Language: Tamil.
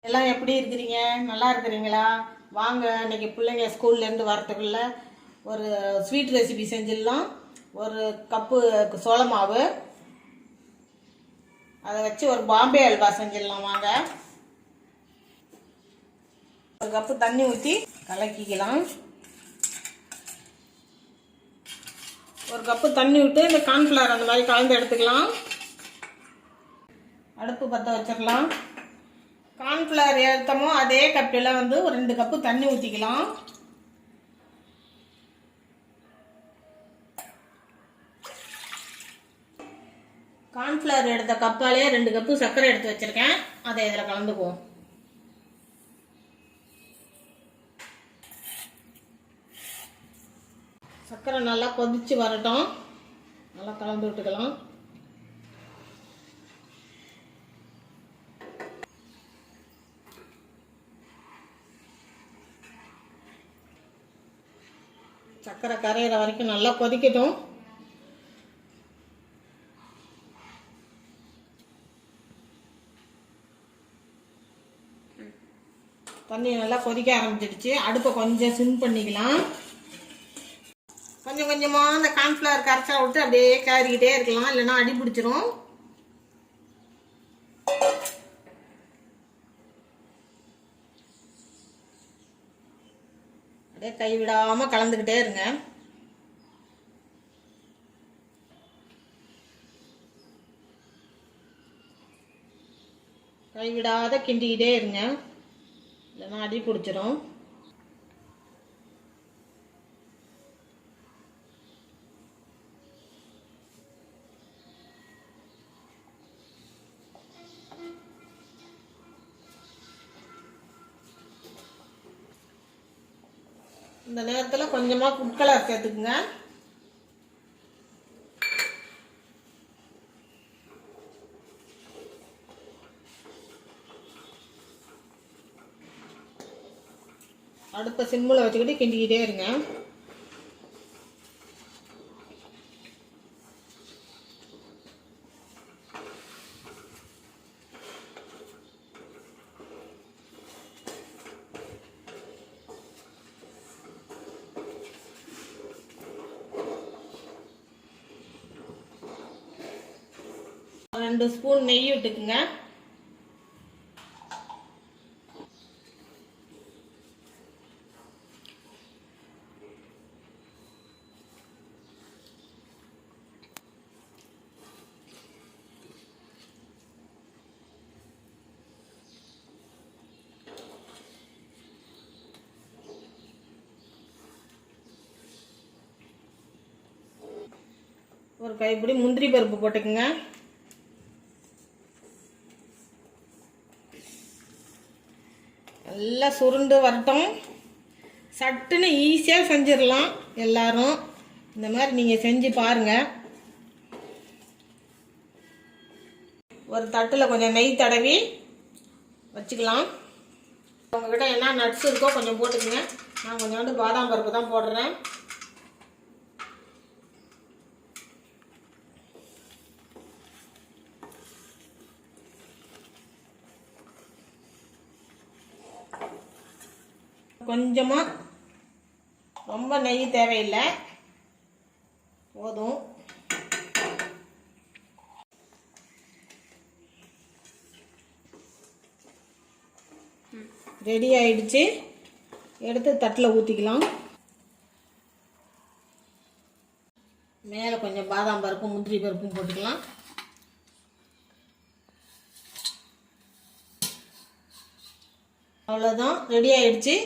எல்லாம் எப்படி இருக்கிறீங்க? நல்லா இருக்கிறீங்களா? வாங்க இன்னைக்கு பிள்ளைங்க ஸ்கூல்லேருந்து வரத்துக்குள்ள ஒரு ஸ்வீட் ரெசிபி செஞ்சிடலாம். ஒரு கப்பு சோள மாவு, அதை வச்சு ஒரு பாம்பே அல்வா செஞ்சிடலாம். வாங்க, ஒரு கப்பு தண்ணி ஊற்றி கலக்கிக்கலாம். ஒரு கப்பு தண்ணி விட்டு இந்த கார்ன்ஃப்ளவர் அந்த மாதிரி கலந்து எடுத்துக்கலாம். அடுப்பு பற்ற வச்சிடலாம். கார்ன்ஃப்ளவர் எடுத்தமோ அதே கப்பில் ஒரு 2 கப்பு தண்ணி ஊற்றிக்கலாம். கார்ன்ஃப்ளவர் எடுத்த கப்பாலே 2 கப்பு சர்க்கரை எடுத்து வச்சிருக்கேன். அதை இதில் கலந்துக்குவோம். சர்க்கரை நல்லா கொதிச்சு வரட்டும். நல்லா கலந்து விட்டுக்கலாம். சர்க்கரை கரையிற வரைக்கும் நல்லா கொதிக்கட்டும். தண்ணி நல்லா கொதிக்க ஆரம்பிச்சிடுச்சு. அடுப்பை கொஞ்சம் சிம் பண்ணிக்கலாம். கொஞ்சம் கொஞ்சமாக அந்த கார்ன்ஃப்ளவர் கரைச்சா விட்டு அப்படியே கிளறிக்கிட்டே இருக்கலாம், இல்லைன்னா அடி பிடிச்சிரும். அப்படியே கைவிடாமல் கலந்துக்கிட்டே இருங்க. கைவிடாத கிண்டிக்கிட்டே இருங்க, இல்லைன்னா அடி பிடிச்சிரும். இந்த நேரத்தில் கொஞ்சமாக ஃபுட் கலர் சேர்த்துக்குங்க. அடுப்பை சிம்மில் வச்சுக்கிட்டு கிண்டிக்கிட்டே இருங்க. ஒரு 2 ஸ்பூன் நெய் விட்டுக்குங்க. ஒரு கைப்பிடி முந்திரி பருப்பு போட்டுக்குங்க. நல்லா சுருண்டு வரட்டும். சட்டுன்னு ஈஸியாக செஞ்சிடலாம். எல்லாரும் இந்த மாதிரி நீங்கள் செஞ்சு பாருங்கள். ஒரு தட்டில் கொஞ்சம் நெய் தடவி வச்சுக்கலாம். உங்கள்கிட்ட என்ன நட்ஸ் இருக்கோ கொஞ்சம் போட்டுக்கங்க. நான் கொஞ்சோண்டு பாதாம் பருப்பு தான் போடுறேன். கொஞ்சமாக, ரொம்ப நெய் தேவையில்லை, போதும். ரெடி ஆயிடுச்சு. எடுத்து தட்டில் ஊற்றிக்கலாம். மேலே கொஞ்சம் பாதாம் பருப்பும் முந்திரி பருப்பும் போட்டுக்கலாம். அவ்வளோதான், ரெடி ஆயிடுச்சு.